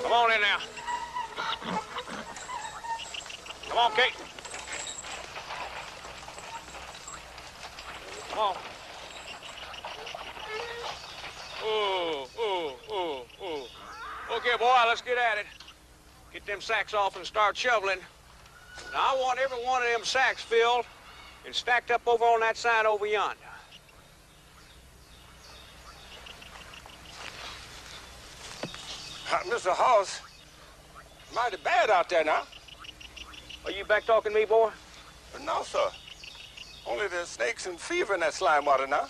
Come on in now. Come on, Kate. Come on. Ooh. Okay, boy, let's get at it. Get them sacks off and start shoveling. Now, I want every one of them sacks filled and stacked up over on that side over yonder. Mr. Hoss, mighty bad out there now. Are you back talking to me, boy? No, sir. Only there's snakes and fever in that slime water now.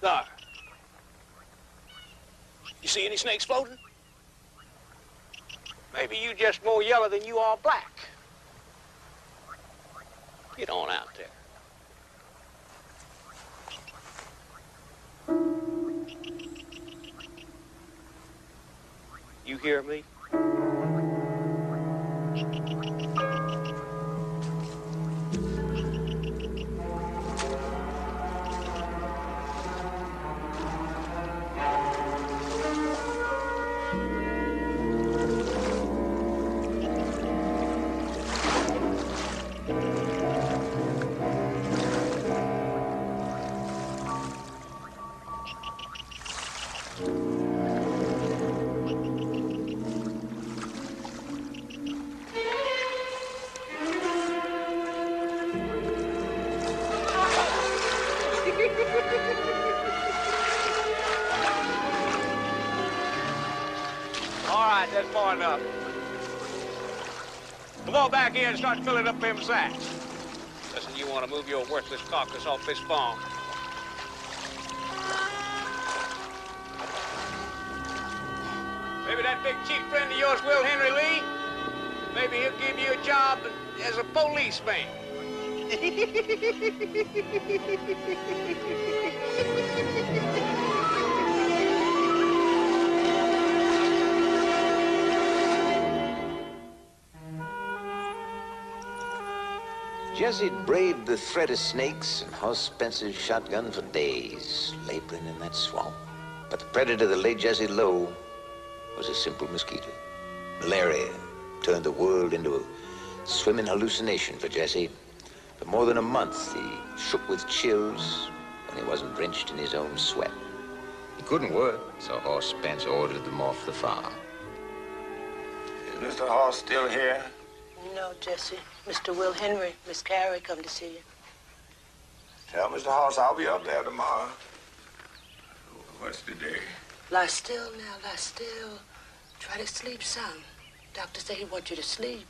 There. You see any snakes floating? Maybe you just more yellow than you are black. Get on out there. You hear me? That's far enough. Come on back here and start filling up them sacks. Listen, you want to move your worthless carcass off this farm. Maybe that big chief friend of yours, Will Henry Lee, maybe he'll give you a job as a policeman. Jesse'd braved the threat of snakes and Hoss Spencer's shotgun for days, laboring in that swamp. But the predator that laid Jesse low was a simple mosquito. Malaria turned the world into a swimming hallucination for Jesse. For more than a month, he shook with chills when he wasn't drenched in his own sweat. He couldn't work, so Hoss Spence ordered them off the farm. Is Mr. Hoss still here? No, Jesse. Mr. Will Henry, Miss Carey come to see you. Tell Mr. Hoss I'll be up there tomorrow. What's the day? Lie still now, lie still. Try to sleep some. Doctor said he wants you to sleep.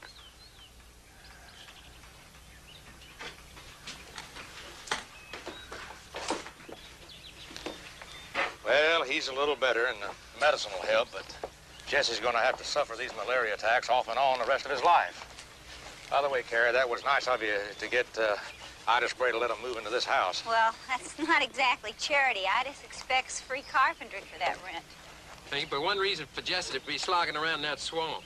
Well, he's a little better, and the medicine will help, but Jesse's going to have to suffer these malaria attacks off and on the rest of his life. By the way, Carrie, that was nice of you to get Ida Spray to let him move into this house. Well, that's not exactly charity. Ida expects free carpentry for that rent. Ain't but one reason for Jesse to be slogging around that swamp.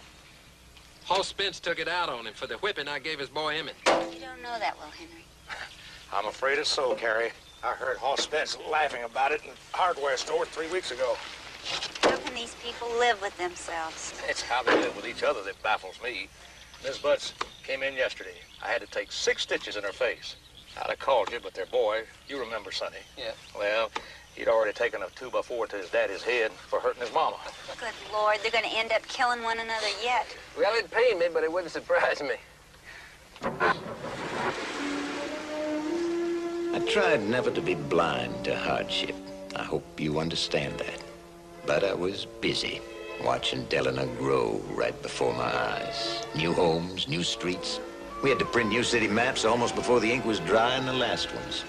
Hoss Spence took it out on him for the whipping I gave his boy Emmett. You don't know that, Will Henry. I'm afraid it's so, Carrie. I heard Hoss Spence laughing about it in the hardware store 3 weeks ago. How can these people live with themselves? It's how they live with each other that baffles me. Miss Butts came in yesterday. I had to take 6 stitches in her face. I'd have called you, but their boy, you remember Sonny? Yeah. Well, he'd already taken a 2x4 to his daddy's head for hurting his mama. Good Lord, they're going to end up killing one another yet. Well, it'd pain me, but it wouldn't surprise me. I tried never to be blind to hardship. I hope you understand that. But I was busy watching Delano grow right before my eyes. New homes, new streets. We had to print new city maps almost before the ink was dry in the last ones.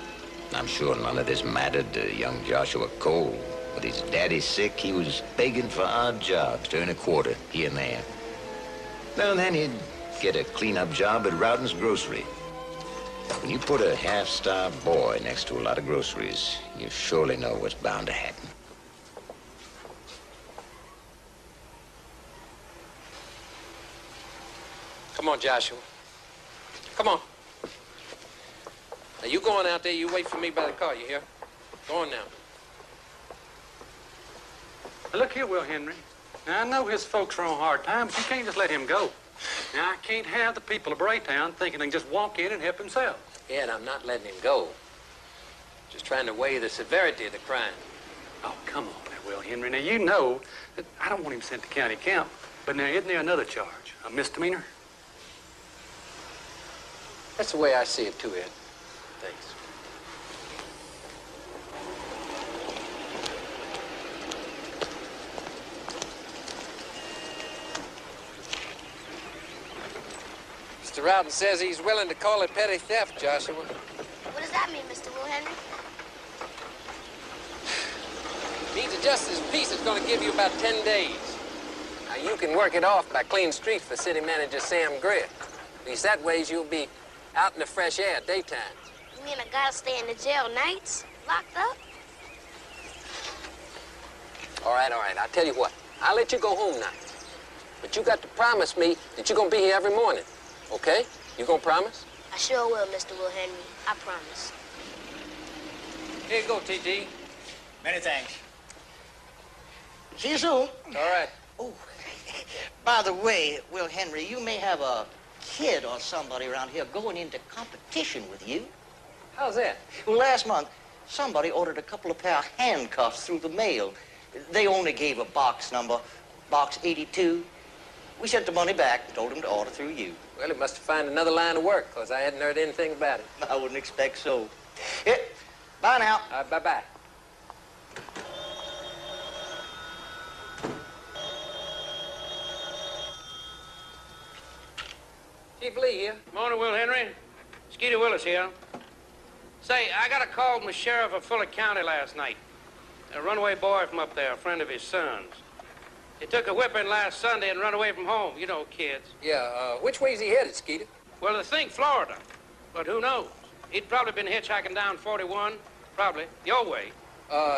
I'm sure none of this mattered to young Joshua Cole. With his daddy sick, he was begging for odd jobs to earn a quarter here and there. Now and then he'd get a cleanup job at Rowden's grocery. When you put a half-starved boy next to a lot of groceries, you surely know what's bound to happen. Come on, Joshua. Come on. Now, you go on out there. You wait for me by the car, you hear? Go on now. Now, look here, Will Henry. Now, I know his folks are on hard times, but you can't just let him go. Now, I can't have the people of Braytown thinking they can just walk in and help themselves. Yeah, and I'm not letting him go. Just trying to weigh the severity of the crime. Oh, come on now, Will Henry. Now, you know that I don't want him sent to county camp, but now, isn't there another charge? A misdemeanor? That's the way I see it, too, Ed. Thanks. Mr. Rowden says he's willing to call it petty theft, Joshua. What does that mean, Mr. Will Henry? Means a justice peace is going to give you about 10 days. Now, you can work it off by cleaning streets for city manager Sam Greer. At least that ways you'll be out in the fresh air daytime. You mean I gotta stay in the jail nights? Locked up? All right. I'll tell you what. I'll let you go home now. But you got to promise me that you're going to be here every morning. Okay? You going to promise? I sure will, Mr. Will Henry. I promise. Here you go, T.T. Many thanks. See you soon. All right. Oh, by the way, Will Henry, you may have a kid or somebody around here going into competition with you. How's that? Well, last month, somebody ordered a couple of pair of handcuffs through the mail. They only gave a box number, box 82. We sent the money back and told them to order through you. Well, he must have found another line of work, because I hadn't heard anything about it. I wouldn't expect so. Yeah, bye now. Bye-bye. Chief Lee here. Morning, Will Henry. Skeeter Willis here. Say, I got a call from the sheriff of Fuller County last night. A runaway boy from up there, a friend of his son's. He took a whipping last Sunday and run away from home. You know, kids. Yeah, which way's he headed, Skeeter? Well, they think Florida, but who knows? He'd probably been hitchhiking down 41, probably, your way.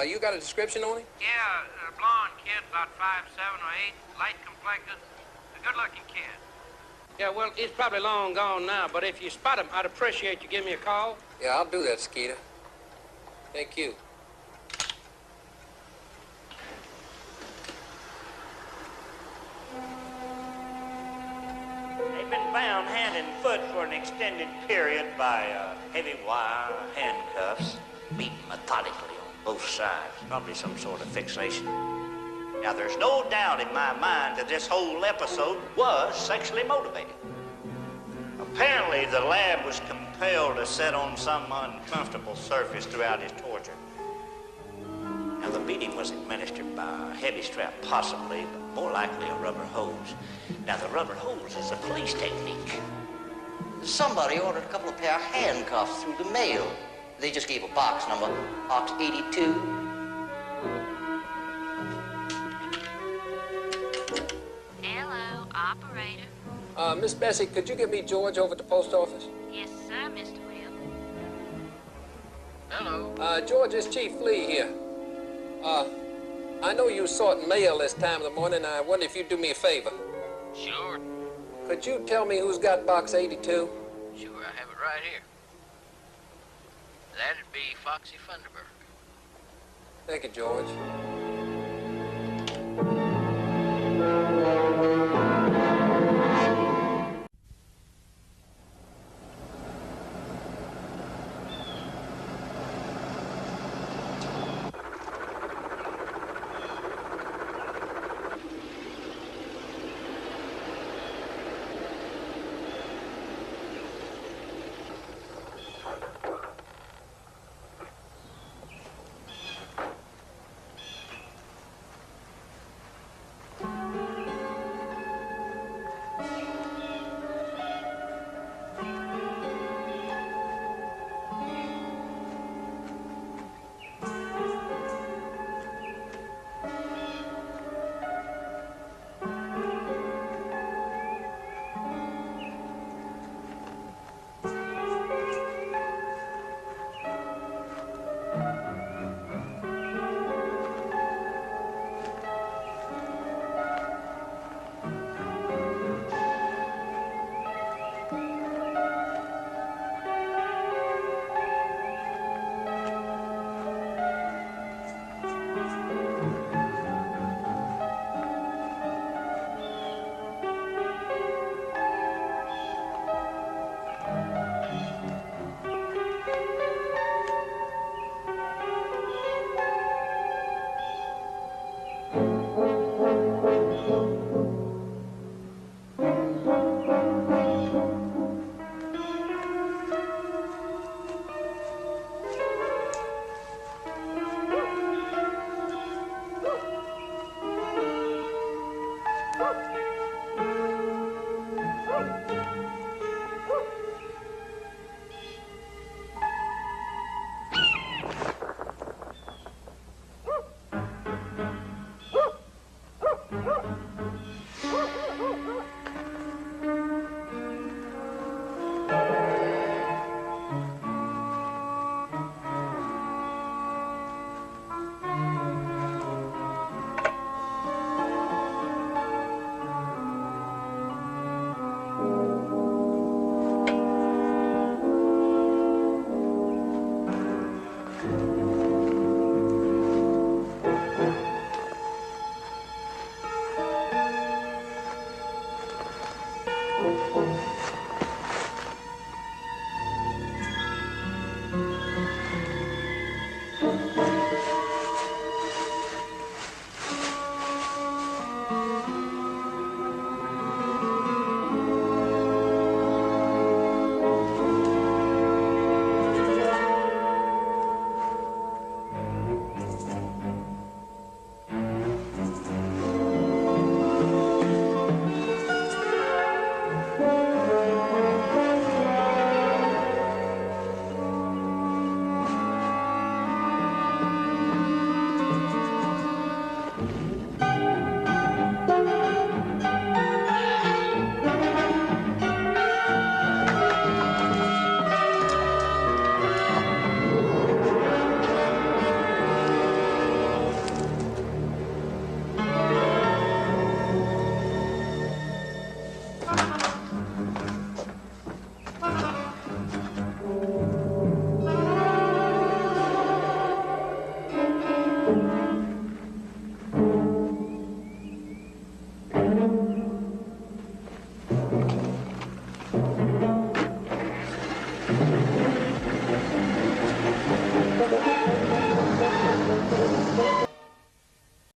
You got a description on him? Yeah, a blonde kid, about 5'7" or 8, light complected, a good-looking kid. Yeah, well, he's probably long gone now, but if you spot him, I'd appreciate you give me a call. Yeah, I'll do that, Skeeter. Thank you. They've been bound hand and foot for an extended period by heavy wire handcuffs, beaten methodically on both sides. Probably some sort of fixation. Now, there's no doubt in my mind that this whole episode was sexually motivated. Apparently, the lad was compelled to sit on some uncomfortable surface throughout his torture. Now, the beating was administered by a heavy strap, possibly, but more likely a rubber hose. Now, the rubber hose is a police technique. Somebody ordered a couple of pair of handcuffs through the mail. They just gave a box number, box 82. Hello, operator. Miss Bessie, could you get me George over at the post office? Yes, sir, Mr. Will. Hello. George, it's Chief Lee here. I know you sorting mail this time of the morning. I wonder if you'd do me a favor. Sure. Could you tell me who's got box 82? Sure, I have it right here. That'd be Foxy Funderburg. Thank you, George.